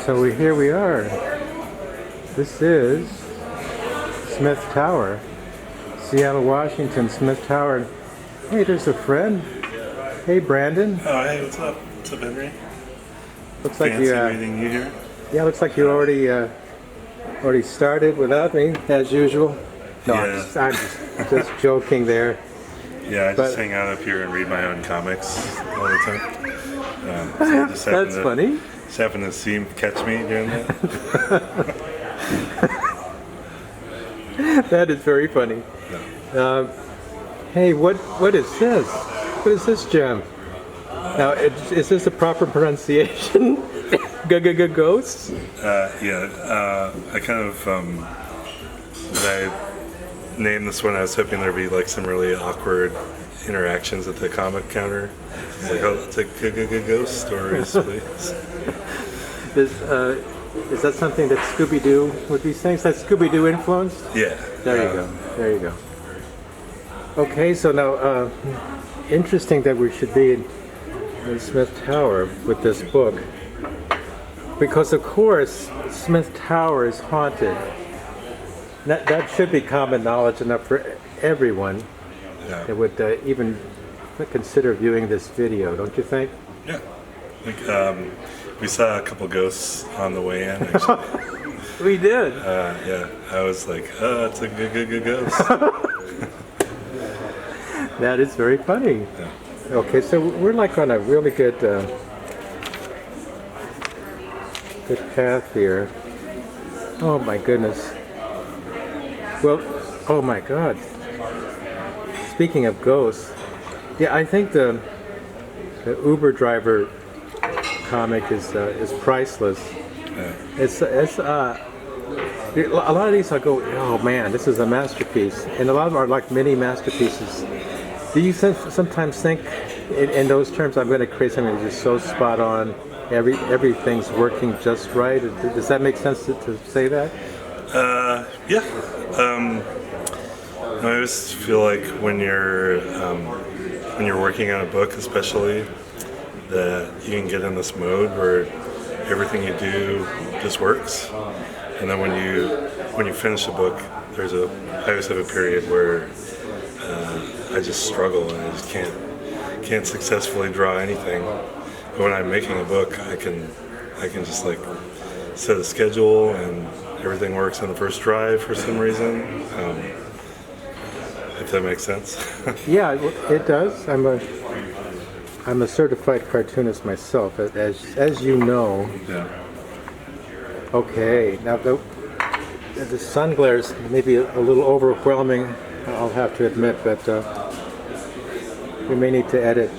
So here we are. This is Smith Tower, Seattle, Washington, Smith Tower. Hey, there's a friend. Hey, Brandon. Oh, hey, what's up? What's up, Henry? Looks like Fancy meeting you here. Yeah, looks like you already started without me, as usual. No, Yeah. I'm just joking there. Yeah, I just hang out up here and read my own comics all the time. So I just That's funny. Just happen to catch me doing that. That is very funny. No. Hey, what is this? What is this gem? Now, is this a proper pronunciation? Ghosts? Yeah, I kind of, when I named this one, I was hoping there'd be like some really awkward interactions at the comic counter. Like, oh, let's take ghost stories, please. Is that something that Scooby-Doo would be saying? Is that Scooby-Doo influenced? Yeah. There you go. There you go. Okay, so now, interesting that we should be in Smith Tower with this book. Because, of course, Smith Tower is haunted. That should be common knowledge enough for everyone that would even consider viewing this video, don't you think? Yeah. Like, we saw a couple ghosts on the way in, actually. We did. Yeah, I was like, oh, it's a good ghost. That is very funny. Yeah. Okay, so we're like on a really good path here. Oh my goodness. Well, oh my God. Speaking of ghosts, yeah, I think the Uber driver comic is priceless. Yeah. It's a lot of these I go, oh man, this is a masterpiece, and a lot of them are like mini masterpieces. Do you sometimes think in those terms, I'm going to create something that's just so spot on, everything's working just right? Does that make sense to say that? Yeah. I always feel like when you're working on a book, especially, that you can get in this mode where everything you do just works, and then when you finish a book, I always have a period where I just struggle and I just can't successfully draw anything. But when I'm making a book, I can just like set a schedule and everything works on the first drive for some reason. If that makes sense. Yeah, it does. I'm a certified cartoonist myself, as you know. Yeah. Okay, now the sun glare is maybe a little overwhelming, I'll have to admit, but we may need to edit.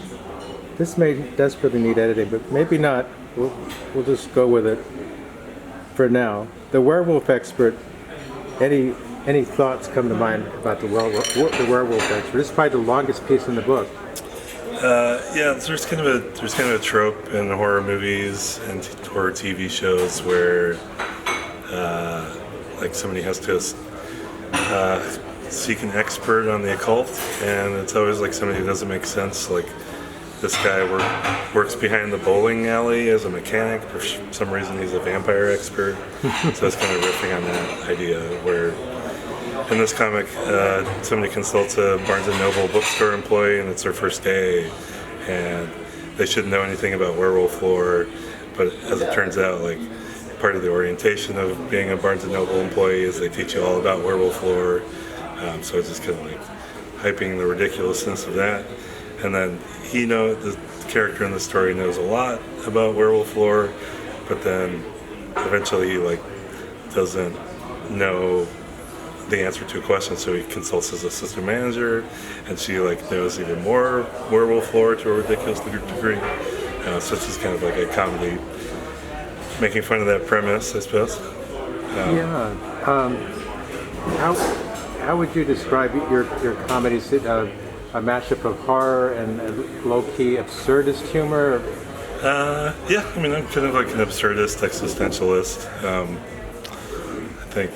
This may desperately need editing, but maybe not. We'll just go with it for now. The Werewolf Expert. Any thoughts come to mind about the Werewolf Expert? This is probably the longest piece in the book. Yeah, there's kind of a trope in horror movies and horror TV shows where like somebody has to seek an expert on the occult, and it's always like somebody who doesn't make sense. Like this guy works behind the bowling alley as a mechanic. For some reason, he's a vampire expert. So it's kind of riffing on that idea where in this comic, somebody consults a Barnes & Noble bookstore employee, and it's their first day, and they shouldn't know anything about werewolf lore, but as it turns out, like, part of the orientation of being a Barnes & Noble employee is they teach you all about werewolf lore, so it's just kind of like hyping the ridiculousness of that. And then the character in the story knows a lot about werewolf lore, but then eventually he like doesn't know the answer to a question, so he consults his assistant manager, and she like knows even more werewolf lore to a ridiculous degree. So it's just kind of like a comedy, making fun of that premise, I suppose. Yeah. How would you describe your comedies? A mashup of horror and low-key absurdist humor? Yeah, I mean, I'm kind of like an absurdist existentialist. I think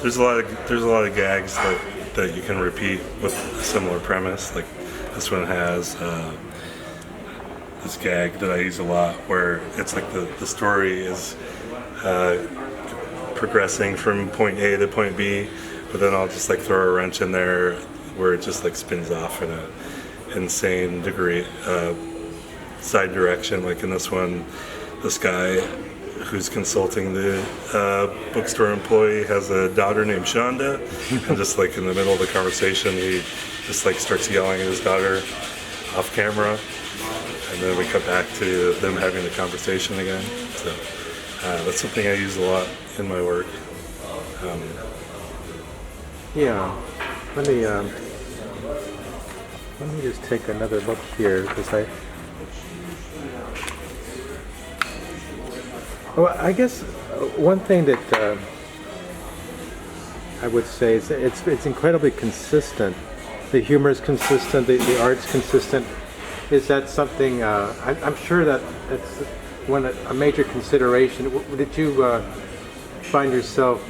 there's a lot of gags that you can repeat with a similar premise. Like this one has this gag that I use a lot, where it's like the story is progressing from point A to point B, but then I'll just like throw a wrench in there where it just like spins off in a insane degree, side direction. Like in this one, this guy who's consulting the bookstore employee has a daughter named Shonda, and just like in the middle of the conversation, he just like starts yelling at his daughter off camera, and then we cut back to them having the conversation again. So that's something I use a lot in my work. Yeah. Let me just take another look here, because I guess one thing that I would say is it's incredibly consistent. The humor is consistent. The art's consistent. Is that something? I'm sure that that's a major consideration. Did you find yourself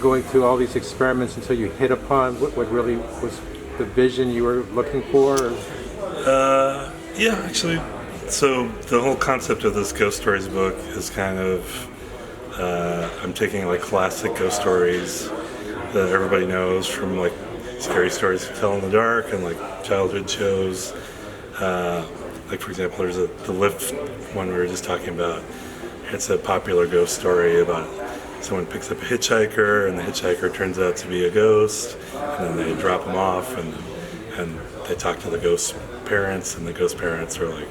going through all these experiments until you hit upon what really was the vision you were looking for? Yeah, actually. So the whole concept of this ghost stories book is kind of I'm taking like classic ghost stories that everybody knows from like scary stories to tell in the dark and like childhood shows. Like for example, there's the Lift one we were just talking about. It's a popular ghost story about someone picks up a hitchhiker, and the hitchhiker turns out to be a ghost, and then they drop him off, and they talk to the ghost parents, and the ghost parents are like,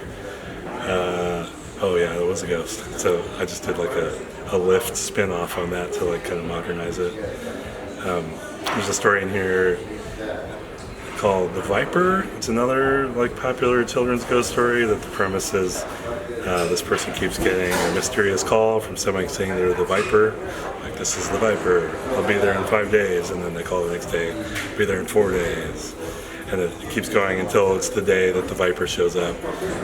oh yeah, it was a ghost. So I just did like a Lift spin-off on that to like kind of modernize it. There's a story in here called The Viper. It's another like popular children's ghost story that the premise is this person keeps getting a mysterious call from someone saying they're the Viper. Like, this is the Viper. I'll be there in 5 days. And then they call the next day, be there in 4 days. And it keeps going until it's the day that the Viper shows up.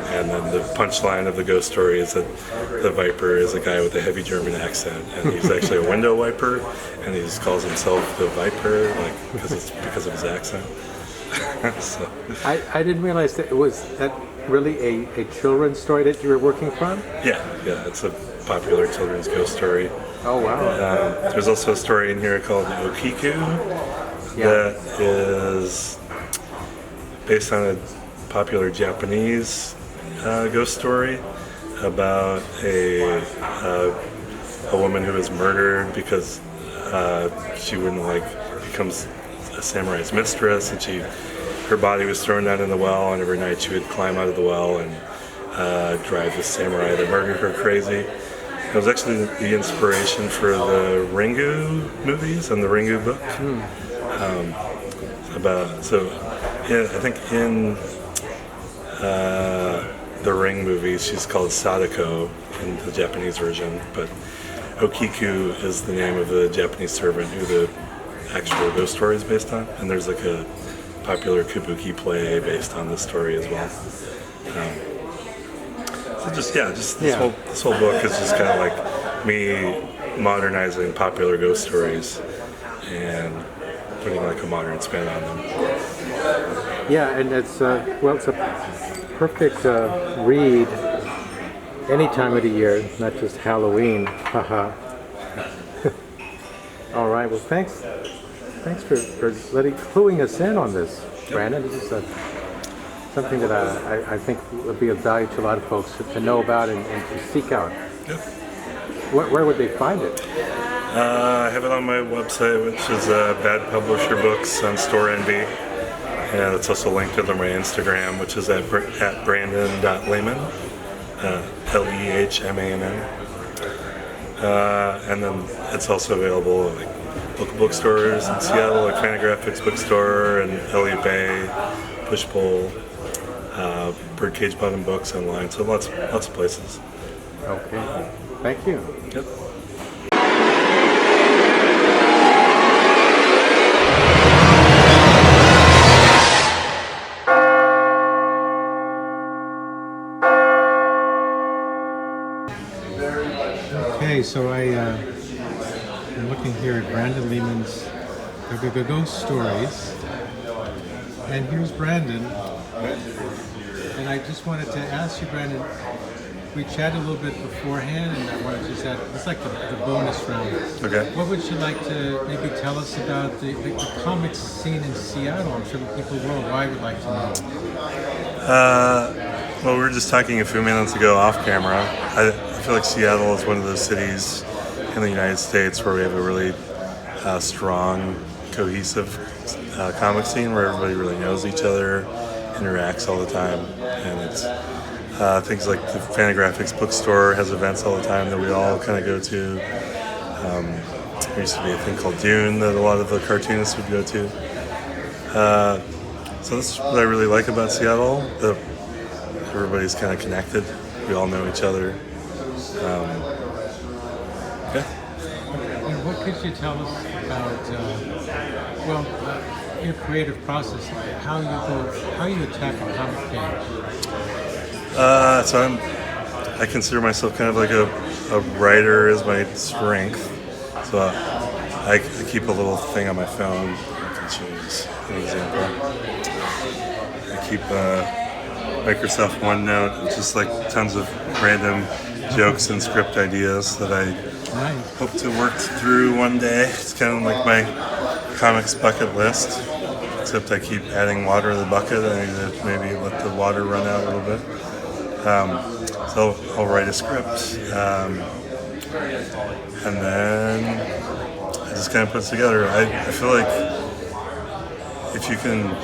And then the punchline of the ghost story is that the Viper is a guy with a heavy German accent, and he's actually a window wiper, and he just calls himself the Viper, like because of his accent. So. I didn't realize that that really a children's story that you were working from? Yeah, it's a popular children's ghost story. Oh wow! There's also a story in here called Okiku that is based on a popular Japanese ghost story about a woman who was murdered because she wouldn't becomes a samurai's mistress, and her body was thrown down in the well, and every night she would climb out of the well and drive the samurai that murdered her crazy. It was actually the inspiration for the Ringu movies and the Ringu book. I think in the Ring movies she's called Sadako in the Japanese version, but Okiku is the name of the Japanese servant who the actual ghost story is based on, and there's like a popular kabuki play based on this story as well. This whole book is just kind of like me modernizing popular ghost stories and putting like a modern spin on them. Yeah, and it's a perfect read any time of the year, not just Halloween. Haha. All right. Well, thanks for cluing us in on this, Brandon. This is something that I think would be of value to a lot of folks to know about and to seek out. Yep. Where would they find it? I have it on my website, which is Bad Publisher Books on StoreNB. And it's also linked to my Instagram, which is at Brandon.Lehmann, Lehmann. And then it's also available at bookstores in Seattle, like Fantagraphics Bookstore and Elliott Bay, Pushpull, Birdcage Bottom Books online. So lots of places. Okay. Thank you. Yep. Okay, so I'm looking here at Brandon Lehmann's Ghost Stories, and here's Brandon And I just wanted to ask you, Brandon, we chatted a little bit beforehand, and I wanted to just add, it's like the bonus round. Okay. What would you like to maybe tell us about the comics scene in Seattle? I'm sure people worldwide would like to know. Well, we were just talking a few minutes ago off camera. I feel like Seattle is one of those cities in the United States where we have a really strong, cohesive comic scene where everybody really knows each other, interacts all the time, and it's things like the Fantagraphics bookstore has events all the time that we all kind of go to. There used to be a thing called Dune that a lot of the cartoonists would go to. So that's what I really like about Seattle, that everybody's kind of connected. We all know each other. Yeah. And what could you tell us about, your creative process, how you attack a comic page? So I consider myself kind of like a writer is my strength. So I keep a little thing on my phone. I can choose an example. I keep Microsoft OneNote, it's just like tons of random jokes and script ideas that I hope to work through one day. It's kind of like my comics bucket list, except I keep adding water to the bucket. I need to maybe let the water run out a little bit. So I'll write a script, and then I just kind of put it together. I feel like if you can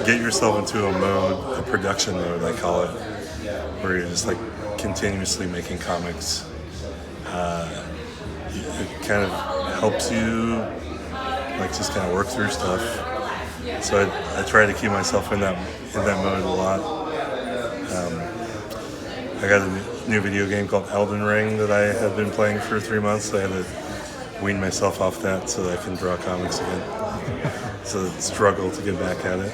get yourself into a mode, a production mode, I call it, where you're just like continuously making comics, it kind of helps you like just kind of work through stuff. So I try to keep myself in that mode a lot. I got a new video game called Elden Ring that I have been playing for 3 months. I had to wean myself off that so that I can draw comics again. It's a struggle to get back at it.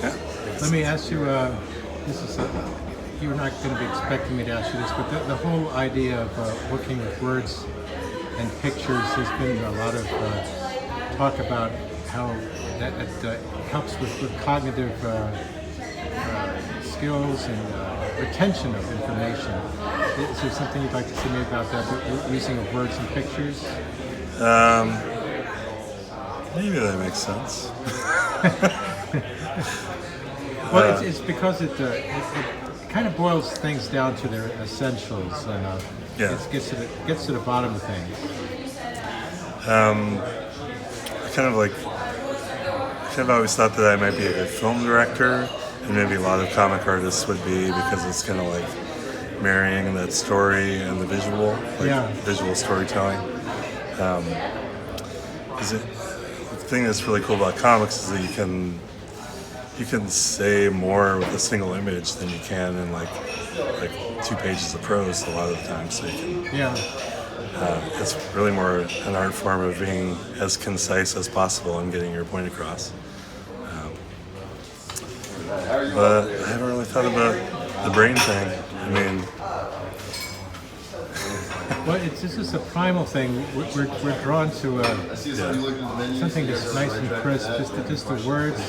Yeah. Let me ask you, you're not going to be expecting me to ask you this, but the whole idea of working with words and pictures, there's been a lot of talk about how that helps with cognitive skills and retention of information. Is there something you'd like to say maybe about that, using of words and pictures? Maybe that makes sense. Well, it's because it kind of boils things down to their essentials, and it gets to the bottom of things. I kind of always thought that I might be a good film director, and maybe a lot of comic artists would be, because it's kind of like marrying that story and the visual, visual storytelling. The thing that's really cool about comics is that you can say more with a single image than you can in like 2 pages of prose a lot of the time. So you can, it's really more an art form of being as concise as possible and getting your point across. But I haven't really thought about the brain thing. I mean, well, this is a primal thing. We're drawn to something that's nice and crisp, just the words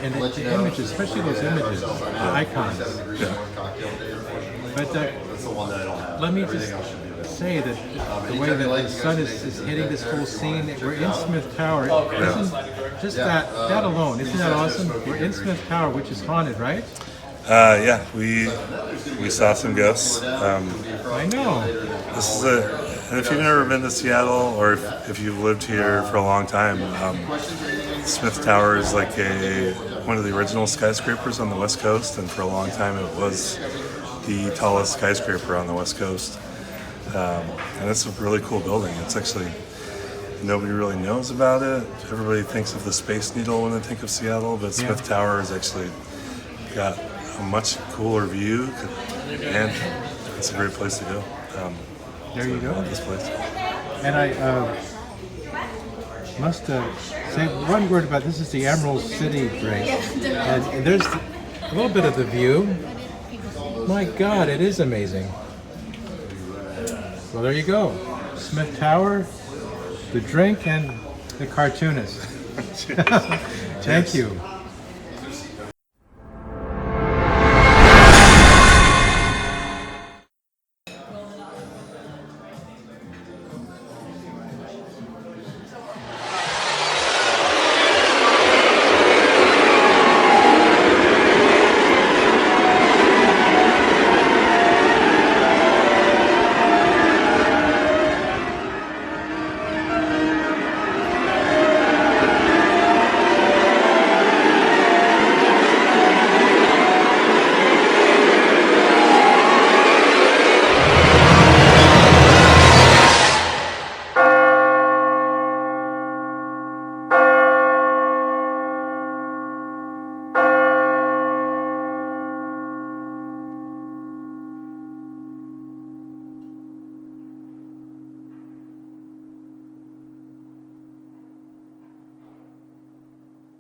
and the images, especially those images, the icons. Yeah. But let me just say that the way that the sun is hitting this whole scene, we're in Smith Tower. Isn't just that alone, isn't that awesome? We're in Smith Tower, which is haunted, right? Yeah, we saw some ghosts. I know. This is and if you've never been to Seattle, or if you've lived here for a long time, Smith Tower is like one of the original skyscrapers on the West Coast, and for a long time it was the tallest skyscraper on the West Coast. And it's a really cool building. It's actually, nobody really knows about it. Everybody thinks of the Space Needle when they think of Seattle, but Smith Tower has actually got a much cooler view, and it's a great place to go. There you go. This place. And I must say one word about this. Is the Emerald City break, and there's a little bit of the view. My God, it is amazing. Well, there you go. Smith Tower, the drink, and the cartoonist. Thank you.